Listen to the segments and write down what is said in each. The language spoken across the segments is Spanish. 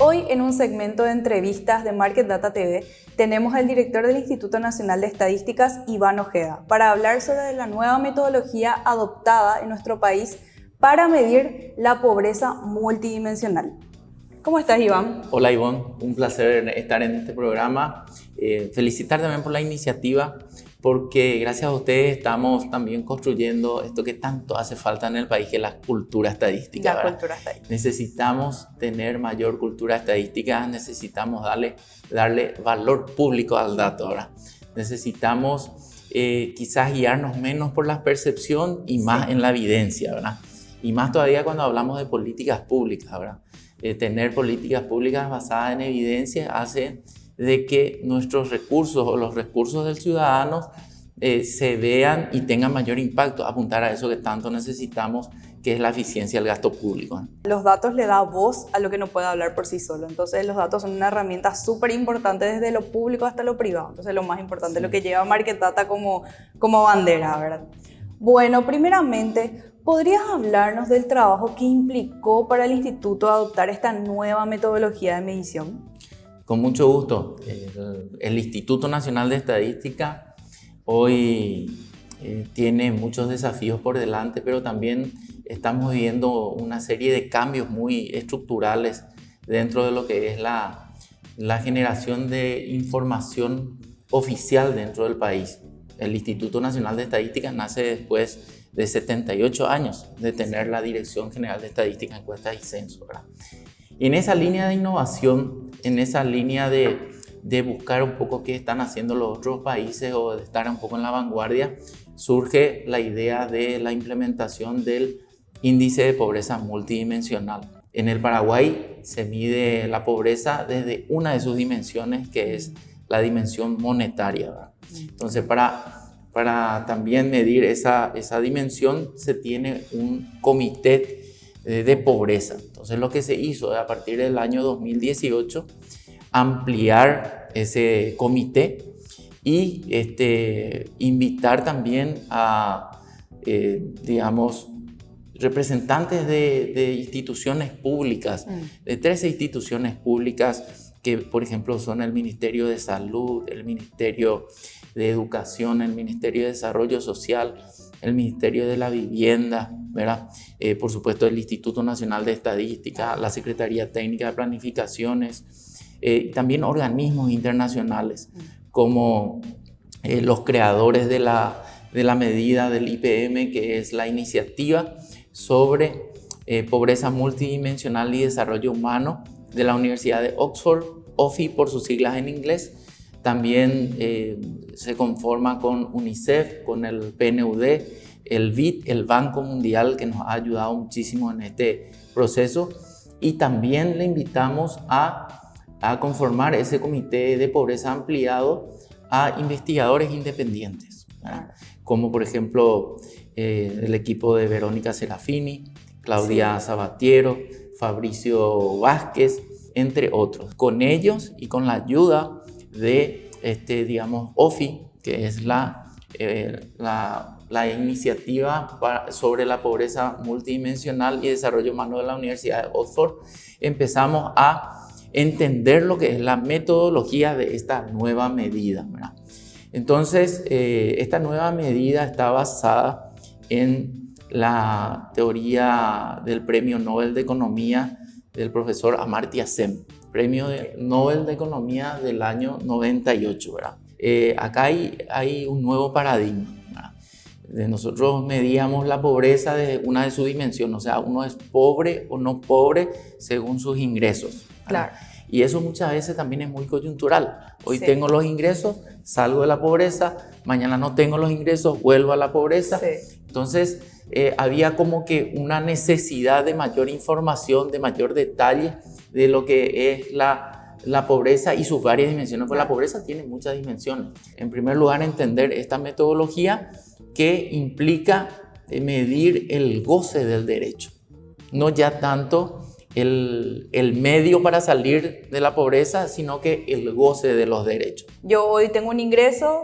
Hoy, en un segmento de entrevistas de Market Data TV, tenemos al director del Instituto Nacional de Estadísticas, Iván Ojeda, para hablar sobre la nueva metodología adoptada en nuestro país para medir la pobreza multidimensional. ¿Cómo estás, Iván? Hola, Ivonne, un placer estar en este programa. Felicitar también por la iniciativa, porque gracias a ustedes estamos también construyendo esto que tanto hace falta en el país, que es la cultura estadística. La cultura estadística. Necesitamos tener mayor cultura estadística, necesitamos darle valor público al dato. ¿Verdad? Necesitamos quizás guiarnos menos por la percepción y más en la evidencia, ¿verdad? Y más todavía cuando hablamos de políticas públicas, ¿verdad? Tener políticas públicas basadas en evidencia hace de que nuestros recursos o los recursos del ciudadano se vean y tengan mayor impacto, apuntar a eso que tanto necesitamos, que es la eficiencia del gasto público. Los datos le dan voz a lo que no puede hablar por sí solo. Entonces los datos son una herramienta súper importante desde lo público hasta lo privado. Entonces lo más importante, lo que lleva Market Data como bandera, ¿verdad? Bueno, primeramente, ¿podrías hablarnos del trabajo que implicó para el Instituto adoptar esta nueva metodología de medición? Con mucho gusto. El Instituto Nacional de Estadística hoy tiene muchos desafíos por delante, pero también estamos viviendo una serie de cambios muy estructurales dentro de lo que es la generación de información oficial dentro del país. El Instituto Nacional de Estadística nace después de 78 años de tener la Dirección General de Estadística, Encuestas y Censo, ¿verdad? Y en esa línea de innovación, en esa línea de buscar un poco qué están haciendo los otros países o de estar un poco en la vanguardia, surge la idea de la implementación del índice de pobreza multidimensional. En el Paraguay se mide la pobreza desde una de sus dimensiones, que es la dimensión monetaria, ¿verdad? Entonces, para también medir esa dimensión, se tiene un comité de pobreza. Entonces, lo que se hizo a partir del año 2018, ampliar ese comité y invitar también a, representantes de instituciones públicas, de 13 instituciones públicas que, por ejemplo, son el Ministerio de Salud, el Ministerio de Educación, el Ministerio de Desarrollo Social, el Ministerio de la Vivienda, ¿verdad? Por supuesto, el Instituto Nacional de Estadística, la Secretaría Técnica de Planificaciones, también organismos internacionales como los creadores de la medida del IPM, que es la iniciativa sobre pobreza multidimensional y desarrollo humano de la Universidad de Oxford, OFI por sus siglas en inglés. También se conforma con UNICEF, con el PNUD, el BID, el Banco Mundial, que nos ha ayudado muchísimo en este proceso. Y también le invitamos a conformar ese comité de pobreza ampliado a investigadores independientes, ¿verdad? Como por ejemplo el equipo de Verónica Serafini, Claudia Sabatiero, Fabricio Vázquez, entre otros. Con ellos y con la ayuda de OFI, que es la iniciativa sobre la pobreza multidimensional y desarrollo humano de la Universidad de Oxford, empezamos a entender lo que es la metodología de esta nueva medida, ¿verdad? Entonces, esta nueva medida está basada en la teoría del Premio Nobel de Economía del profesor Amartya Sen, Premio Nobel de Economía del año 98, ¿verdad? Acá hay un nuevo paradigma, ¿verdad? Nosotros medíamos la pobreza desde una de sus dimensiones, o sea, uno es pobre o no pobre según sus ingresos, ¿verdad? Claro. Y eso muchas veces también es muy coyuntural. Hoy tengo los ingresos, salgo de la pobreza, mañana no tengo los ingresos, vuelvo a la pobreza. Sí. Entonces, había como que una necesidad de mayor información, de mayor detalle de lo que es la pobreza y sus varias dimensiones, porque la pobreza tiene muchas dimensiones. En primer lugar, entender esta metodología que implica medir el goce del derecho, no ya tanto el medio para salir de la pobreza, sino que el goce de los derechos. Yo hoy tengo un ingreso,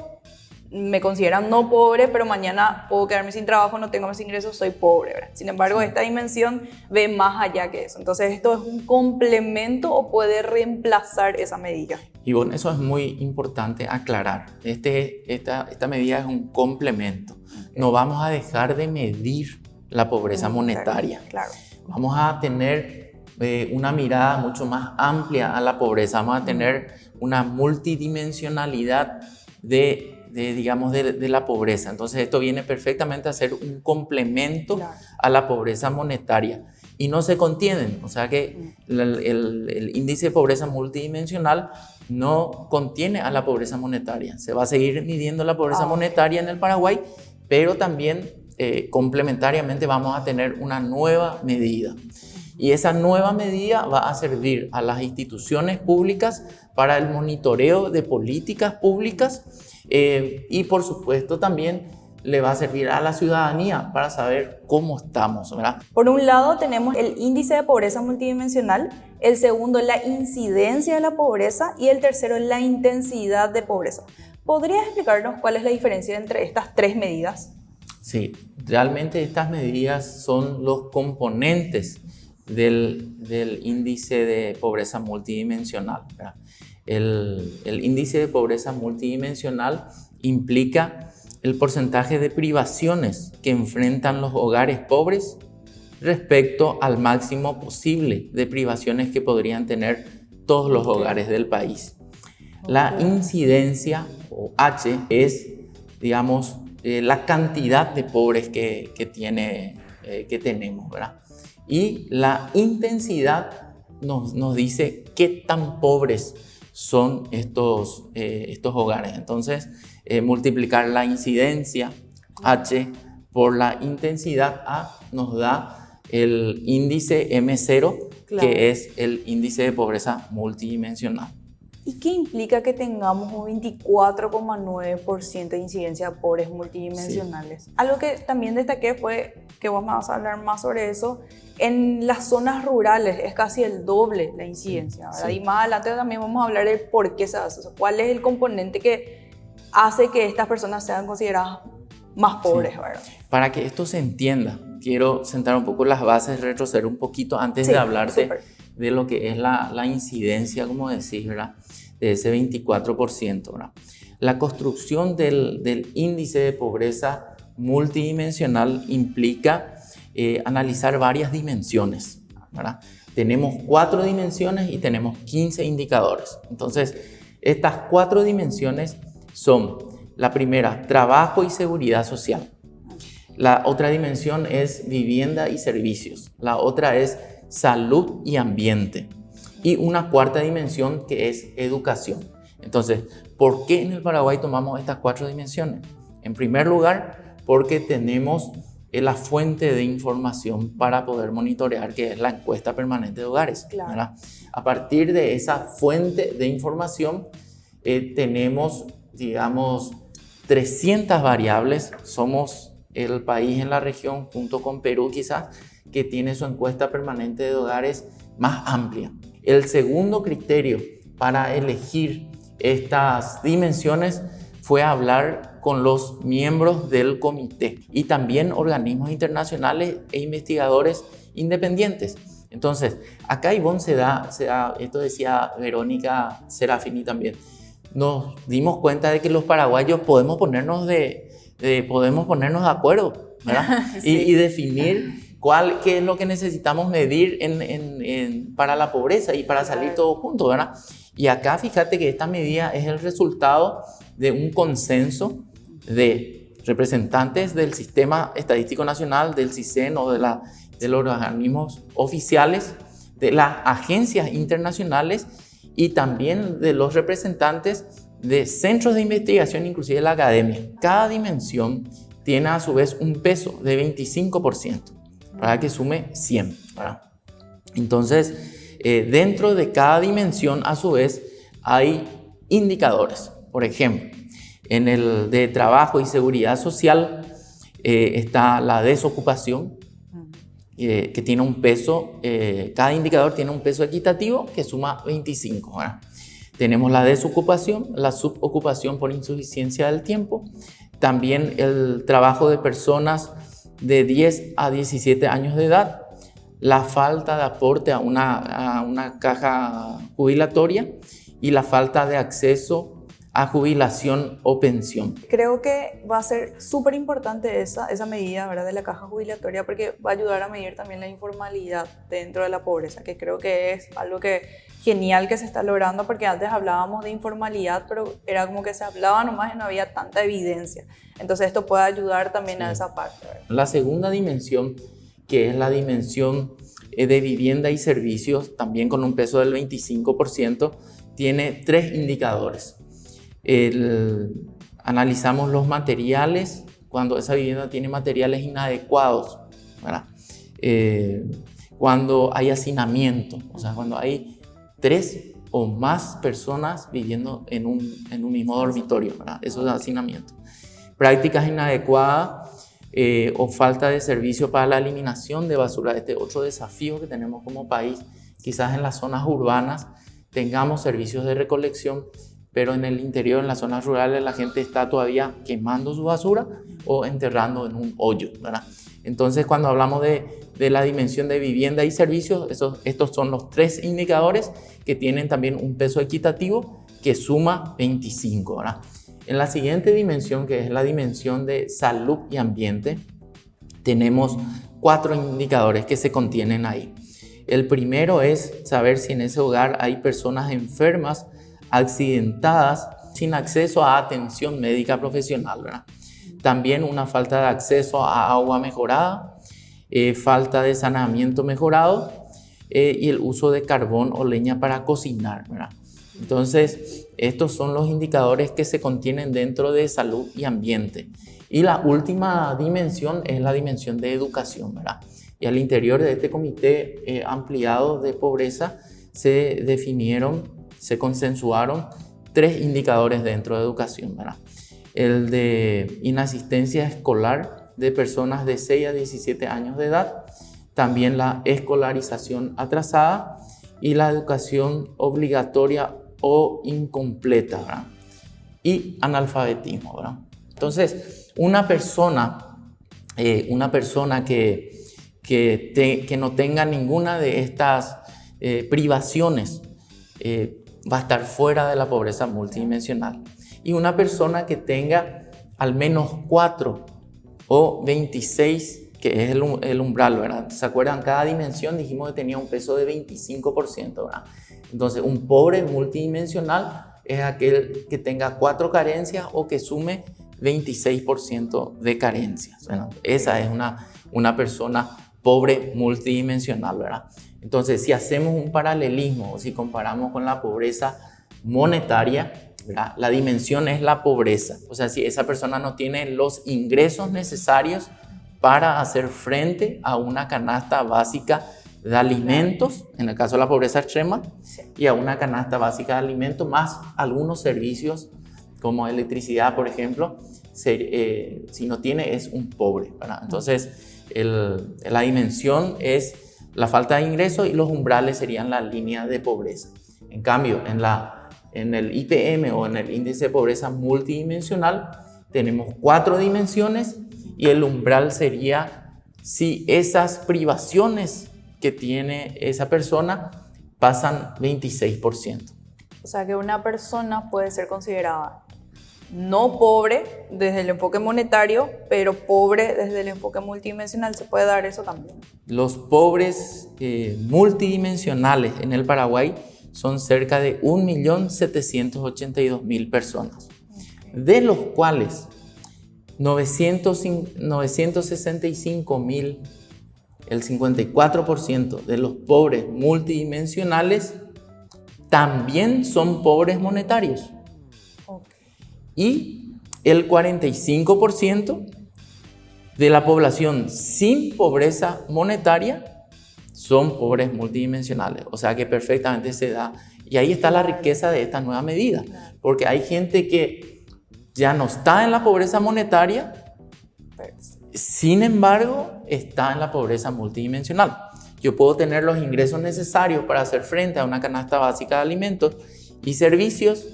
me consideran no pobre, pero mañana puedo quedarme sin trabajo, no tengo más ingresos, soy pobre, ¿verdad? Sin embargo, esta dimensión ve más allá que eso. Entonces, ¿esto es un complemento o puede reemplazar esa medida? Y bueno, eso es muy importante aclarar. Esta medida es un complemento. No vamos a dejar de medir la pobreza monetaria. Claro. Vamos a tener una mirada mucho más amplia a la pobreza. Vamos a tener una multidimensionalidad de la pobreza. Entonces esto viene perfectamente a ser un complemento a la pobreza monetaria y no se contienen. O sea que el índice de pobreza multidimensional no contiene a la pobreza monetaria. Se va a seguir midiendo la pobreza monetaria en el Paraguay, pero también complementariamente vamos a tener una nueva medida. Y esa nueva medida va a servir a las instituciones públicas para el monitoreo de políticas públicas y por supuesto también le va a servir a la ciudadanía para saber cómo estamos, ¿verdad? Por un lado tenemos el índice de pobreza multidimensional, el segundo la incidencia de la pobreza y el tercero la intensidad de pobreza. ¿Podrías explicarnos cuál es la diferencia entre estas tres medidas? Sí, realmente estas medidas son los componentes del índice de pobreza multidimensional, ¿verdad? El índice de pobreza multidimensional implica el porcentaje de privaciones que enfrentan los hogares pobres respecto al máximo posible de privaciones que podrían tener todos los hogares del país. La incidencia, o H, es, digamos, la cantidad de pobres que tenemos, ¿verdad? Y la intensidad nos dice qué tan pobres son estos hogares. Entonces, multiplicar la incidencia H por la intensidad A nos da el índice M0, que es el índice de pobreza multidimensional. ¿Y qué implica que tengamos un 24,9% de incidencia de pobres multidimensionales? Sí. Algo que también destaqué fue, que vos me vas a hablar más sobre eso, en las zonas rurales es casi el doble la incidencia, ¿verdad? Sí. Y más adelante también vamos a hablar de por qué se hace eso, cuál es el componente que hace que estas personas sean consideradas más pobres, sí. ¿Verdad? Para que esto se entienda, quiero sentar un poco las bases, retroceder un poquito antes de hablarte de lo que es la incidencia, como decís, ¿verdad? De ese 24%, ¿verdad? La construcción del índice de pobreza multidimensional implica analizar varias dimensiones, ¿verdad? Tenemos 4 dimensiones y tenemos 15 indicadores. Entonces, estas 4 dimensiones son: la primera, trabajo y seguridad social. La otra dimensión es vivienda y servicios. La otra es salud y ambiente. Y una cuarta dimensión que es educación. Entonces, ¿por qué en el Paraguay tomamos estas 4 dimensiones? En primer lugar, porque tenemos la fuente de información para poder monitorear, que es la encuesta permanente de hogares. Claro. ¿Verdad? A partir de esa fuente de información tenemos, digamos, 300 variables. Somos el país en la región, junto con Perú quizás, que tiene su encuesta permanente de hogares más amplia. El segundo criterio para elegir estas dimensiones fue hablar con los miembros del comité y también organismos internacionales e investigadores independientes. Entonces, acá, Ivonne, se da, esto decía Verónica Serafini también, nos dimos cuenta de que los paraguayos podemos ponernos de acuerdo, ¿verdad? Sí. y definir qué es lo que necesitamos medir para la pobreza y para salir todos juntos, ¿verdad? Y acá fíjate que esta medida es el resultado de un consenso de representantes del Sistema Estadístico Nacional, del CISEN o de los organismos oficiales, de las agencias internacionales y también de los representantes de centros de investigación, inclusive de la academia. Cada dimensión tiene a su vez un peso de 25%, para que sume 100, ¿verdad? Entonces, dentro de cada dimensión, a su vez, hay indicadores. Por ejemplo, en el de trabajo y seguridad social está la desocupación, que tiene un peso, cada indicador tiene un peso equitativo que suma 25, ¿verdad? Tenemos la desocupación, la subocupación por insuficiencia del tiempo, también el trabajo de personas de 10 a 17 años de edad, la falta de aporte a una caja jubilatoria y la falta de acceso a jubilación o pensión. Creo que va a ser súper importante esa medida, ¿verdad?, de la caja jubilatoria, porque va a ayudar a medir también la informalidad dentro de la pobreza, que creo que es algo genial que se está logrando, porque antes hablábamos de informalidad, pero era como que se hablaba nomás y no había tanta evidencia. Entonces esto puede ayudar también a esa parte, ¿verdad? La segunda dimensión, que es la dimensión de vivienda y servicios, también con un peso del 25%, tiene 3 indicadores. Analizamos los materiales, cuando esa vivienda tiene materiales inadecuados, ¿verdad? Cuando hay hacinamiento, o sea, cuando hay 3 o más personas viviendo en un mismo dormitorio, ¿verdad? Eso es hacinamiento. Prácticas inadecuadas o falta de servicio para la eliminación de basura. Este es otro desafío que tenemos como país. Quizás en las zonas urbanas tengamos servicios de recolección, pero en el interior, en las zonas rurales, la gente está todavía quemando su basura o enterrando en un hoyo, ¿verdad? Entonces, cuando hablamos de la dimensión de vivienda y servicios, estos son los 3 indicadores que tienen también un peso equitativo que suma 25, ¿verdad? En la siguiente dimensión, que es la dimensión de salud y ambiente, tenemos 4 indicadores que se contienen ahí. El primero es saber si en ese hogar hay personas enfermas, accidentadas, sin acceso a atención médica profesional, ¿verdad? También una falta de acceso a agua mejorada, falta de saneamiento mejorado y el uso de carbón o leña para cocinar, ¿verdad? Entonces, estos son los indicadores que se contienen dentro de salud y ambiente. Y la última dimensión es la dimensión de educación, ¿verdad? Y al interior de este comité ampliado de pobreza se consensuaron 3 indicadores dentro de educación, ¿verdad? El de inasistencia escolar de personas de 6 a 17 años de edad, también la escolarización atrasada y la educación obligatoria o incompleta, ¿verdad? Y analfabetismo, ¿verdad? Entonces, una persona que no tenga ninguna de estas privaciones va a estar fuera de la pobreza multidimensional. Y una persona que tenga al menos 4 o 26, que es el umbral, ¿verdad? ¿Se acuerdan? Cada dimensión dijimos que tenía un peso de 25%, ¿verdad? Entonces, un pobre multidimensional es aquel que tenga 4 carencias o que sume 26% de carencias, ¿verdad? Esa es una persona pobre multidimensional, ¿verdad? Entonces, si hacemos un paralelismo o si comparamos con la pobreza monetaria, ¿verdad?, la dimensión es la pobreza. O sea, si esa persona no tiene los ingresos necesarios para hacer frente a una canasta básica de alimentos, en el caso de la pobreza extrema, y a una canasta básica de alimentos, más algunos servicios como electricidad, por ejemplo, si no tiene, es un pobre, ¿verdad? Entonces, la dimensión es la falta de ingresos y los umbrales serían la línea de pobreza. En cambio, en el IPM o en el índice de pobreza multidimensional tenemos 4 dimensiones y el umbral sería si esas privaciones que tiene esa persona pasan 26%. O sea que una persona puede ser considerada no pobre desde el enfoque monetario, pero pobre desde el enfoque multidimensional. ¿Se puede dar eso también? Los pobres multidimensionales en el Paraguay son cerca de 1.782.000 personas, de los cuales 965.000, el 54% de los pobres multidimensionales también son pobres monetarios. Y el 45% de la población sin pobreza monetaria son pobres multidimensionales. O sea que perfectamente se da. Y ahí está la riqueza de esta nueva medida. Porque hay gente que ya no está en la pobreza monetaria, sin embargo, está en la pobreza multidimensional. Yo puedo tener los ingresos necesarios para hacer frente a una canasta básica de alimentos y servicios,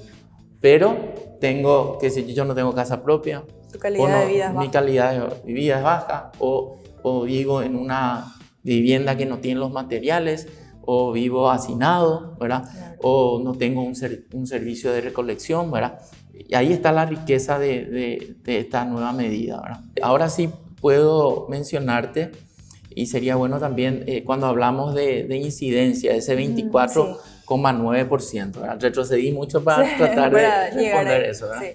pero tengo, que si yo no tengo casa propia, Tu calidad de vida es mi baja. calidad de vida es baja, o vivo en una vivienda que no tiene los materiales, o vivo hacinado, ¿verdad? Claro. O no tengo un servicio de recolección, ¿verdad? Y ahí está la riqueza de esta nueva medida, ¿verdad? Ahora sí puedo mencionarte, y sería bueno también cuando hablamos de incidencia, ese 24,9%, ¿verdad? Retrocedí mucho para tratar para de llegar responder ahí. eso, ¿verdad? Sí.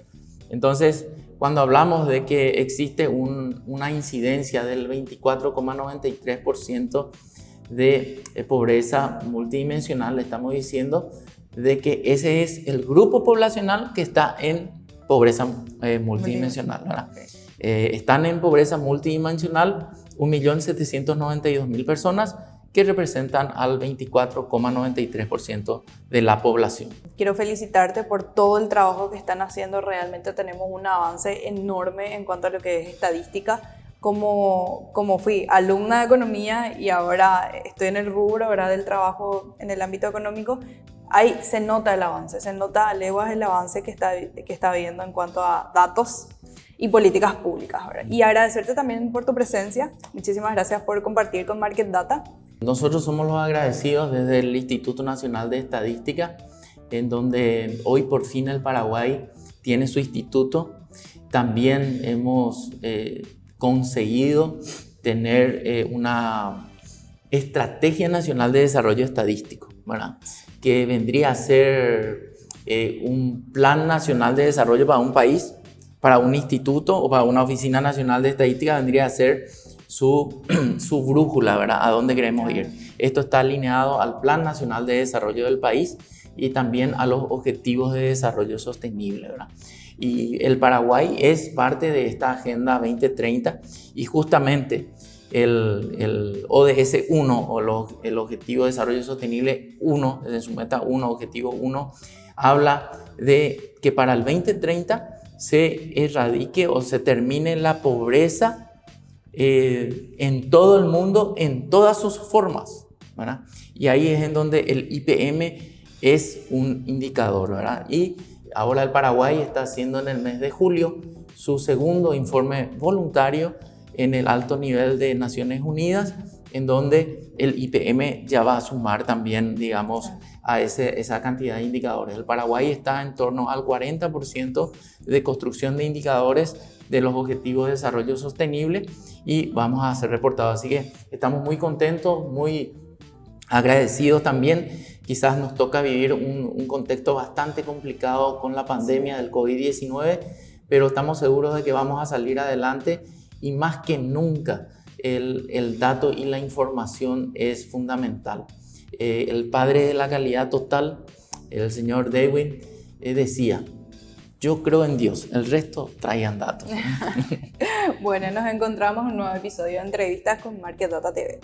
Entonces, cuando hablamos de que existe una incidencia del 24,93% de pobreza multidimensional, le estamos diciendo de que ese es el grupo poblacional que está en pobreza multidimensional, ¿verdad? Okay. Están en pobreza multidimensional 1.792.000 personas, que representan al 24,93% de la población. Quiero felicitarte por todo el trabajo que están haciendo. Realmente tenemos un avance enorme en cuanto a lo que es estadística. Como fui alumna de economía y ahora estoy en el rubro, ¿verdad?, del trabajo en el ámbito económico, ahí se nota el avance, se nota a leguas el avance que está habiendo en cuanto a datos y políticas públicas, ¿verdad? Y agradecerte también por tu presencia. Muchísimas gracias por compartir con Market Data. Nosotros somos los agradecidos desde el Instituto Nacional de Estadística, en donde hoy por fin el Paraguay tiene su instituto. También hemos conseguido tener una estrategia nacional de desarrollo estadístico, ¿verdad?, que vendría a ser un plan nacional de desarrollo para un país, para un instituto o para una oficina nacional de estadística. Vendría a ser su brújula, ¿verdad?, a dónde queremos ir. Esto está alineado al Plan Nacional de Desarrollo del país y también a los Objetivos de Desarrollo Sostenible, ¿verdad? Y el Paraguay es parte de esta Agenda 2030, y justamente el ODS 1 o el Objetivo de Desarrollo Sostenible 1, desde su meta 1, Objetivo 1, habla de que para el 2030 se erradique o se termine la pobreza en todo el mundo, en todas sus formas, ¿verdad? Y ahí es en donde el IPM es un indicador, ¿verdad? Y ahora el Paraguay está haciendo en el mes de julio su segundo informe voluntario en el alto nivel de Naciones Unidas, en donde el IPM ya va a sumar también, digamos, a esa cantidad de indicadores. El Paraguay está en torno al 40% de construcción de indicadores de los Objetivos de Desarrollo Sostenible, y vamos a ser reportados. Así que estamos muy contentos, muy agradecidos también. Quizás nos toca vivir un contexto bastante complicado con la pandemia del COVID-19, pero estamos seguros de que vamos a salir adelante, y más que nunca el dato y la información es fundamental. El padre de la calidad total, el señor Dewey, decía: yo creo en Dios, el resto traigan datos. Bueno, nos encontramos en un nuevo episodio de Entrevistas con Market Data TV.